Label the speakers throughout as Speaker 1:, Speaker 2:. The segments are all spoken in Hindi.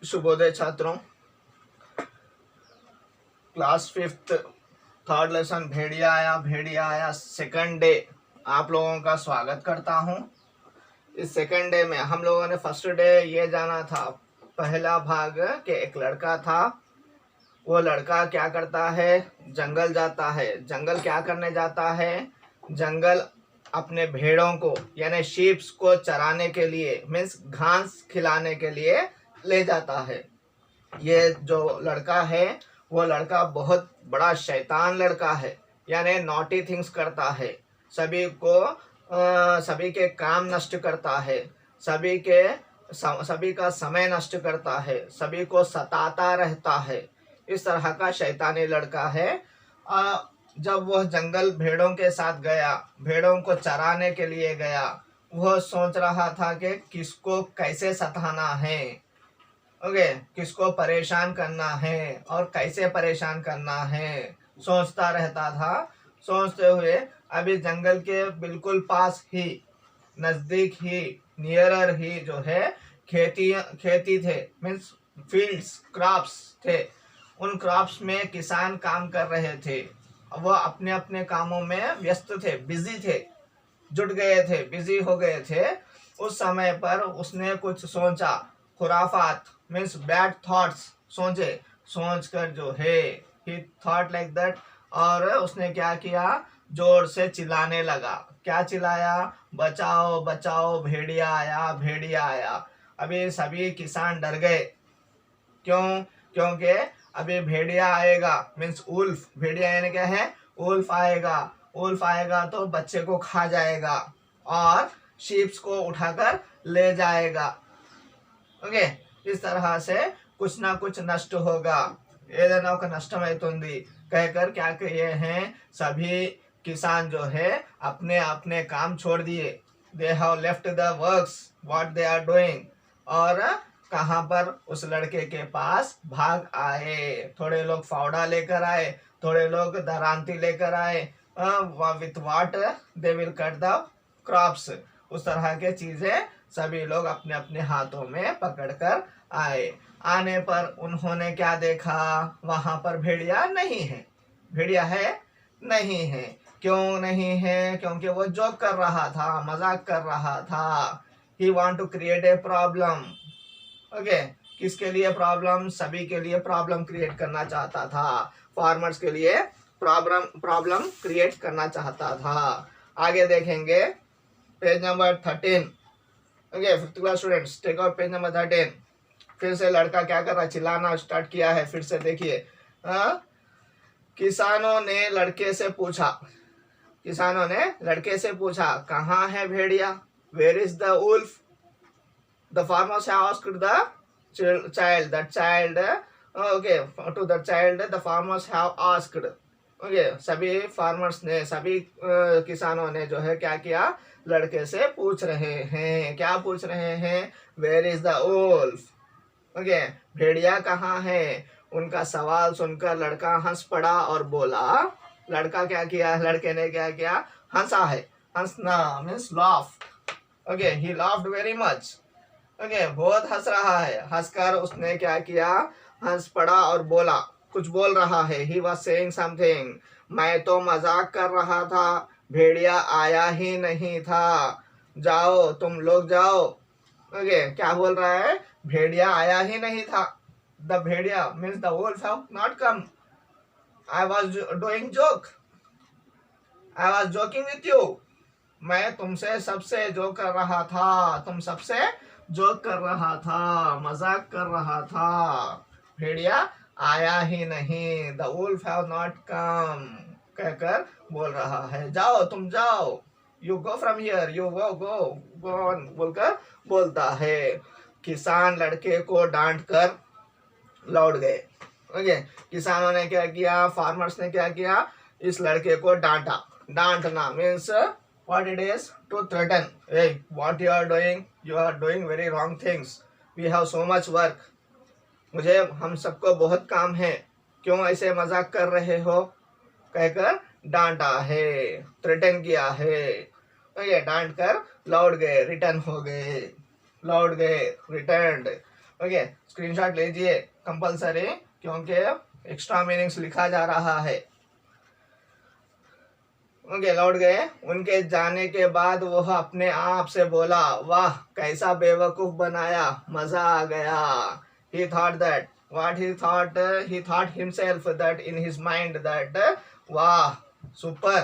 Speaker 1: शुभोदय छात्रों, क्लास 5th थर्ड लेसन भेड़िया आया सेकंड डे आप लोगों का स्वागत करता हूं। इस सेकंड डे में हम लोगों ने फर्स्ट डे ये जाना था, पहला भाग के एक लड़का था। वो लड़का क्या करता है, जंगल जाता है। जंगल क्या करने जाता है, जंगल अपने भेड़ों को यानी शीप्स को चराने के लिए, मीन्स घास खिलाने के लिए ले जाता है। ये जो लड़का है वो लड़का बहुत बड़ा शैतान लड़का है, यानी नॉटी थिंग्स करता है। सभी के काम नष्ट करता है, सभी का समय नष्ट करता है, सभी को सताता रहता है। इस तरह का शैतानी लड़का है। जब वह जंगल भेड़ों के साथ गया, भेड़ों को चराने के लिए गया, वह सोच रहा था कि किसको कैसे सताना है, किसको परेशान करना है और कैसे परेशान करना है, सोचता रहता था। सोचते हुए अभी जंगल के बिल्कुल पास ही, नजदीक ही, नियरर ही जो है खेती थे, मीन्स फील्ड्स, क्रॉप्स थे। उन क्रॉप्स में किसान काम कर रहे थे। वह अपने अपने कामों में व्यस्त थे, बिजी थे, जुट गए थे, बिजी हो गए थे। उस समय पर उसने कुछ सोचा, खुराफात मीन्स बैड थॉट्स सोच कर जो है ही थॉट लाइक दैट। और उसने क्या किया, जोर से चिल्लाने लगा। क्या चिल्लाया, बचाओ बचाओ भेड़िया आया, भेड़िया आया। अभी सभी किसान डर गए। क्यों? क्योंकि अभी भेड़िया आएगा, मीन्स उल्फ। भेड़िया यानी क्या है, उल्फ आएगा। उल्फ आएगा तो बच्चे को खा जाएगा और शीप्स को उठाकर ले जाएगा। इस तरह से कुछ ना कुछ नष्ट होगा। ఏదైనా ఒక నష్టం అవుతుంది कहकर क्या किए हैं, सभी किसान जो है अपने अपने काम छोड़ दिए। They have left the works what they are doing, और कहां पर, उस लड़के के पास भाग आए। थोड़े लोग फावड़ा लेकर आए, थोड़े लोग दरांती लेकर आए, with what they will cut the crops. उस तरह के चीजें सभी लोग अपने अपने हाथों में पकड़कर आए। आने पर उन्होंने क्या देखा, वहां पर भेड़िया नहीं है। भेड़िया है नहीं है। क्यों नहीं है? क्योंकि वो जोक कर रहा था, मजाक कर रहा था। He want to create a problem. किसके लिए प्रॉब्लम? सभी के लिए प्रॉब्लम क्रिएट करना चाहता था। फार्मर्स के लिए प्रॉब्लम क्रिएट करना चाहता था। आगे देखेंगे page number 13। Fifth class students take out page number 13। फिर से लड़का क्या कर रहा है, चिल्लाना स्टार्ट किया है। फिर से देखिए, किसानों ने लड़के से पूछा, कहाँ है भेड़िया? Where is the wolf? The farmers have asked the child, to the child the farmers have asked। सभी फार्मर्स ने, सभी किसानों ने जो है क्या किया, लड़के से पूछ रहे हैं। क्या पूछ रहे हैं? Where is the wolf? भेड़िया कहाँ है? उनका सवाल सुनकर लड़का हंस पड़ा और बोला। लड़का क्या किया, लड़के ने क्या किया, हंसा है। हंसना मीन्स लाफ। ही लाफ्ड वेरी मच। बहुत हंस रहा है। हंसकर उसने क्या किया, हंस पड़ा और बोला, कुछ बोल रहा है। He was saying something. मैं तो मजाक कर रहा था, भेड़िया आया ही नहीं था। जाओ तुम लोग जाओ। क्या बोल रहा है, भेड़िया आया ही नहीं था। द भेड़िया means the wolf have not come. I was doing joke, I was joking with you. मैं तुमसे सबसे जोक कर रहा था, तुम सबसे जोक कर रहा था, मजाक कर रहा था। भेड़िया आया ही नहीं, the wolf have not come कहकर बोल रहा है। जाओ तुम जाओ, you go from here, you go on बोलकर बोलता है। किसान लड़के को डांट कर लौट गए। किसानों ने क्या किया, फार्मर्स ने क्या किया, इस लड़के को डांटा। डांटना means what it is, to threaten. Hey, what you are doing very wrong things. We have so much work. हम सबको बहुत काम है, क्यों ऐसे मजाक कर रहे हो कहकर डांटा है, थ्रेटन किया है। डांट कर लौट गए, रिटर्न हो गए, लौट गए, रिटर्न। ओके, स्क्रीनशॉट लीजिए कंपलसरी, क्योंकि एक्स्ट्रा मीनिंग्स लिखा जा रहा है। ओके, लौट गए। उनके जाने के बाद वह अपने आप से बोला, वाह कैसा बेवकूफ बनाया, मजा आ गया। He thought that what he thought himself that in his mind that wow, super,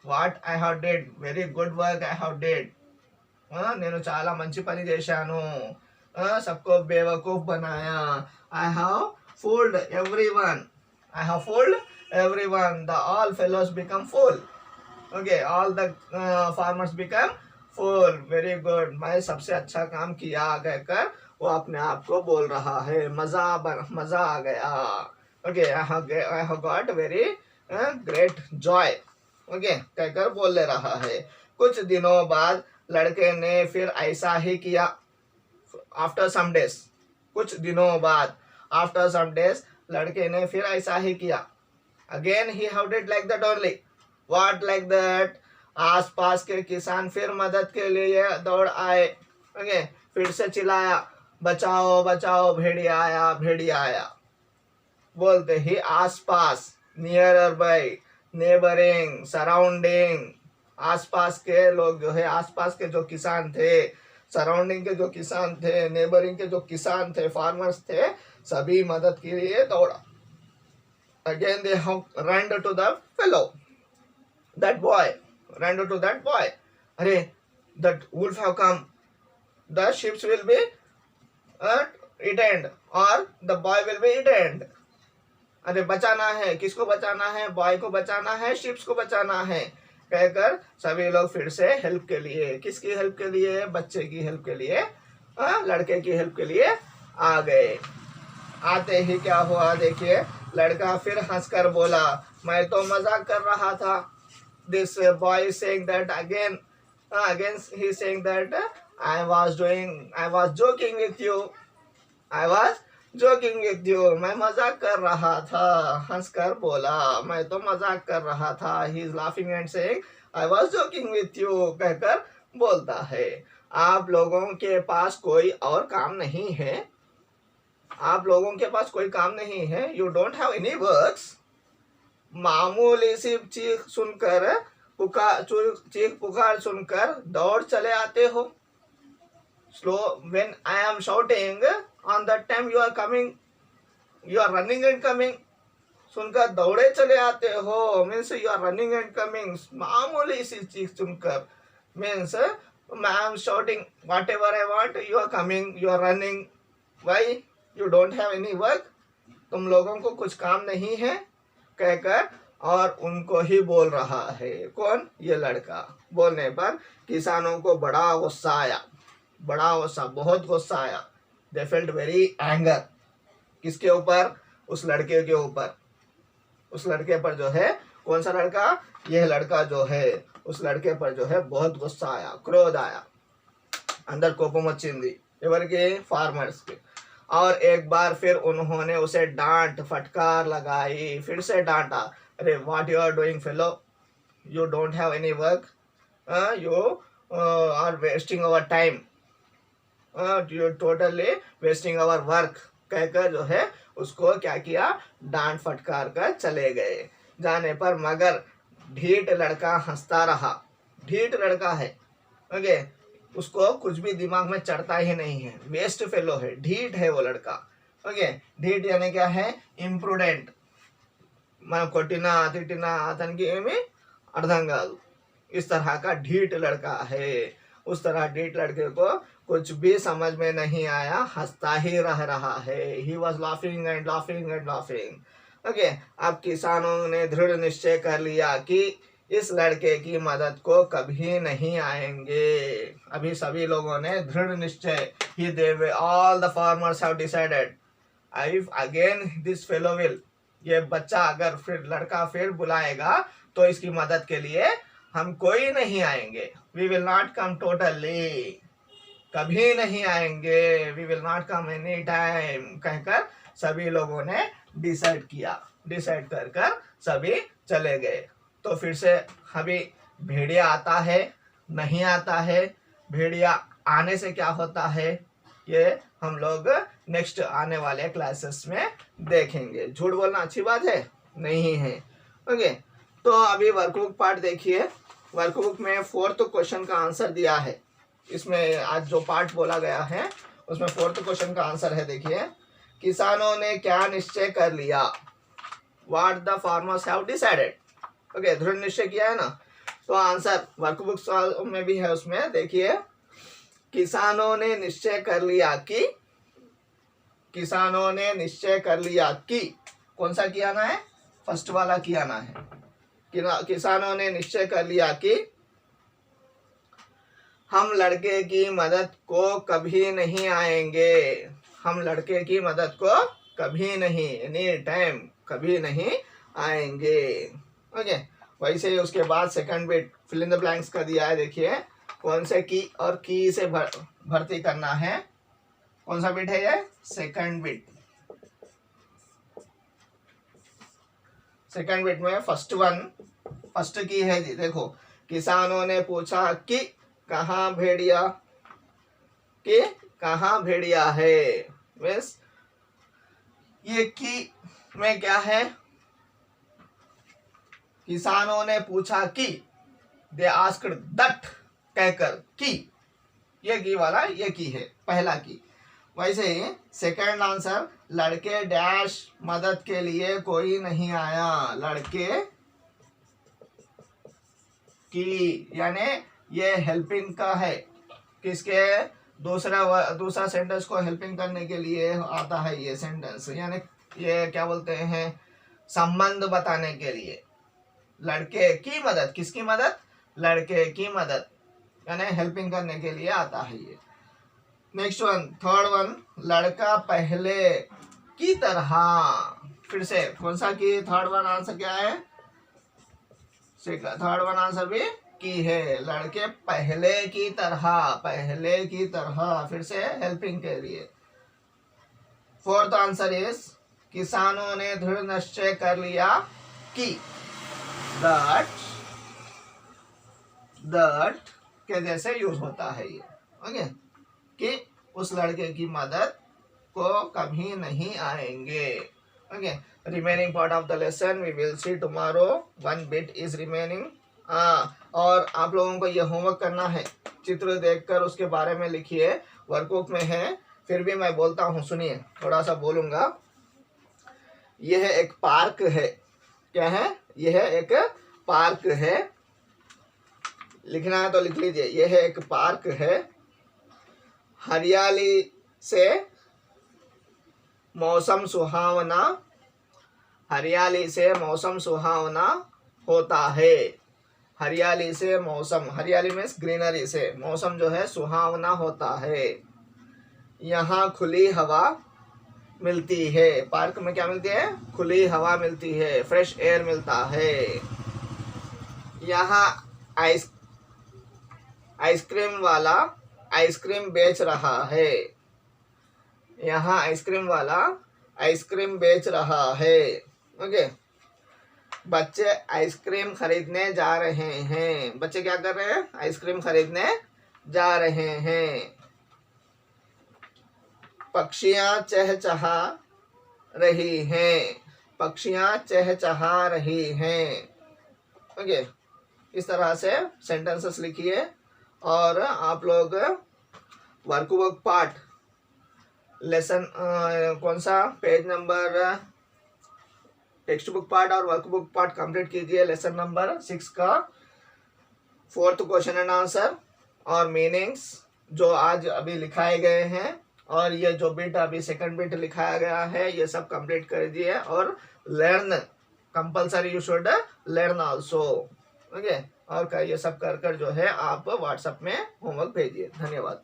Speaker 1: what I have did, very good work I have did. నేను చాలా మంచి పని చేశాను, सबको बेवकूफ बनाया, I have fooled everyone, I have fooled everyone, the all fellows become fool. Okay, all the farmers become fool, very good, मैं सबसे अच्छा काम किया कहकर वो अपने आप को बोल रहा है, मजा आ गया। Okay, I have got very great Joy, okay कहकर बोल ले रहा है। कुछ दिनों बाद लड़के ने फिर ऐसा ही किया। आफ्टर सम डेज, कुछ दिनों बाद, आफ्टर सम डेज लड़के ने फिर ऐसा ही किया। Again he have did like that only. What like that? आसपास के किसान फिर मदद के लिए दौड़ आए। ओके, फिर से चिल्लाया, बचाओ बचाओ, भेड़िया आया, भेड़िया आया। बोलते ही आसपास, नियर बाय, नेबरिंग, सराउंडिंग, आसपास के लोग जो है, आसपास के जो किसान थे, सराउंडिंग के जो किसान थे, नेबरिंग के जो किसान थे, फार्मर्स थे, सभी मदद के लिए दौड़ा। Again they have run to the fellow, that boy, run to that boy. अरे, that wolf have come, the sheeps will be eaten or the boy will be eaten. अरे बचाना है, किसको बचाना है? बॉय को बचाना है, शिप्स को बचाना है कहकर सभी लोग फिर से हेल्प के लिए, किसकी हेल्प के लिए? बच्चे की हेल्प के लिए, लड़के की हेल्प के लिए आ गए। आते ही क्या हुआ देखिए, लड़का फिर हंसकर बोला, मैं तो मजाक कर रहा था। This boy saying that again he saying that I was joking with you, I was joking with you, मैं मजाक कर रहा था। हंसकर बोला, मैं तो मजाक कर रहा था। He is laughing and saying I was joking with you कहकर बोलता है। आप लोगों के पास कोई और काम नहीं है, आप लोगों के पास कोई काम नहीं है, you don't have any works। मामूली सी चीख सुनकर, चीख पुकार सुनकर दौड़ चले आते हो। Slow, when I am shouting, on that time you are coming, you are running and coming। सुनकर दौड़े चले आते हो, means you are running and coming। मामूली सी चीख सुनकर, means I am shouting whatever I want, you are coming, you are running। Why? You don't have any work, तुम लोगों को कुछ काम नहीं है कहकर, और उनको ही बोल रहा है। कौन? ये लड़का। बोलने पर किसानों को बड़ा गुस्सा आया, बड़ा गुस्सा, बहुत गुस्सा आया। They felt very anger. किसके ऊपर? उस लड़के के ऊपर। उस लड़के पर जो है, कौन सा लड़का? यह लड़का जो है, उस लड़के पर जो है बहुत गुस्सा आया, क्रोध आया, अंदर कोपम వచ్చింది। ఎవరికి? फार्मर्स के। और एक बार फिर उन्होंने उसे डांट फटकार लगाई, फिर से डांटा। अरे, what you are doing fellow, you don't have any work, you are wasting our time, you totally wasting our work कहकर जो है उसको क्या किया? डांट फटकार कर चले गए। जाने पर मगर ढीठ लड़का हंसता रहा। ढीठ लड़का है, ओके, उसको कुछ भी दिमाग में चढ़ता ही नहीं है, वेस्ट फेलो है, ढीठ है वो लड़का। ओके, ढीठ यानी क्या है? इम्प्रूडेंट। మనం కొట్టినా తిట్టినా అతనికి ఏమీ అర్థం కాదు, इस तरह का ढीठ लड़का है। उस तरह ढीठ लड़के को कुछ भी समझ में नहीं आया, हंसता ही रह रहा है। He was laughing and laughing and laughing. Okay, अब किसानों ने दृढ़ निश्चय कर लिया कि इस लड़के की मदद को कभी नहीं आएंगे। अभी सभी लोगों ने दृढ़ निश्चय, ही they all the farmers have decided, if again this fellow will, ये बच्चा अगर फिर लड़का फिर बुलाएगा तो इसकी मदद के लिए हम कोई नहीं आएंगे। We will not come totally, कभी नहीं आएंगे, we will not come any time कहकर सभी लोगों ने डिसाइड किया। डिसाइड कर कर सभी चले गए। तो फिर से अभी भेड़िया आता है, नहीं आता है। भेड़िया आने से क्या होता है? ये हम लोग नेक्स्ट आने वाले क्लासेस में देखेंगे। झूठ बोलना अच्छी बात है नहीं है। ओके, तो अभी वर्कबुक पार्ट देखिए। वर्कबुक में 4th क्वेश्चन का आंसर दिया है। इसमें आज जो पार्ट बोला गया है उसमें 4th क्वेश्चन का आंसर है। देखिए, किसानों ने क्या निश्चय कर लिया, what the farmers have decided. Okay, दृढ़ निश्चय किया है ना, तो आंसर वर्कबुक में भी है। उसमें देखिए, किसानों ने निश्चय कर लिया कि, किसानों ने निश्चय कर लिया कि, कौन सा किया ना है, फर्स्ट वाला किया ना है। किसानों ने निश्चय कर लिया कि हम लड़के की मदद को कभी नहीं आएंगे। हम लड़के की मदद को कभी नहीं, एनी टाइम कभी नहीं आएंगे। ओके, वैसे ही उसके बाद second bit fill in the blanks का दिया है। देखिए, कौन से की और की से भर्ती करना है। कौन सा बिट है ये, सेकंड बिट। सेकंड बिट में फर्स्ट की है जी। देखो, किसानों ने पूछा कि कहाँ भेड़िया, कि कहाँ भेड़िया है। मीन्स ये की में क्या है, किसानों ने पूछा कि, दे आस्क्ड दैट कहकर कि, ये की वाला ये की है, पहला की। वैसे ही सेकंड आंसर, लड़के डैश मदद के लिए कोई नहीं आया। लड़के की यानी ये हेल्पिंग का है। किसके, दूसरा सेंटेंस को हेल्पिंग करने के लिए आता है ये सेंटेंस, यानी ये क्या बोलते हैं, संबंध बताने के लिए। लड़के की मदद, किसकी मदद, लड़के की मदद, यानी हेल्पिंग करने के लिए आता है ये। नेक्स्ट वन, थर्ड वन, लड़का पहले की तरह। फिर से कौन सा की, थर्ड वन आंसर क्या है, थर्ड वन आंसर भी की है। लड़के पहले की तरह, पहले की तरह, फिर से हेल्पिंग के लिए। फोर्थ आंसर इज, किसानों ने दृढ़ निश्चय कर लिया कि, दैट के जैसे यूज होता है ये। ओके, कि उस लड़के की मदद को कभी नहीं आएंगे। Okay, remaining part of the lesson we will see tomorrow. 1 bit is remaining. और आप लोगों को ये होमवर्क करना है, चित्र देखकर उसके बारे में लिखिए। वर्कबुक में है, फिर भी मैं बोलता हूँ, सुनिए, थोड़ा सा बोलूंगा। यह एक पार्क है। क्या है, यह एक पार्क है। लिखना है तो लिख लीजिए। यह एक पार्क है, हरियाली से मौसम सुहावना, हरियाली से मौसम सुहावना होता है। हरियाली से मौसम, हरियाली मीन्स ग्रीनरी से, मौसम जो है सुहावना होता है। यहाँ खुली हवा मिलती है। पार्क में क्या मिलती है, खुली हवा मिलती है, फ्रेश एयर मिलता है। यहाँ आइसक्रीम वाला आइसक्रीम बेच रहा है। यहाँ आइसक्रीम वाला आइसक्रीम बेच रहा है। ओके, बच्चे आइसक्रीम खरीदने जा रहे हैं। बच्चे क्या कर रहे हैं, आइसक्रीम खरीदने जा रहे हैं। पक्षियां चहचहा रही हैं। पक्षियां चहचहा रही हैं। ओके, इस तरह से सेंटेंसेस लिखिए। और आप लोग वर्कबुक पार्ट लेसन कौन सा page number, text book part और वर्कबुक पार्ट कंप्लीट कीजिए। लेसन नंबर 6 का 4th क्वेश्चन एंड आंसर और मीनिंग्स जो आज अभी लिखाए गए हैं, और ये जो बिट अभी सेकंड बिट लिखाया गया है, ये सब कंप्लीट कर दिए। और learn compulsory, you should learn also. Okay, और ये सब कर जो है आप व्हाट्सएप में होमवर्क भेजिए। धन्यवाद।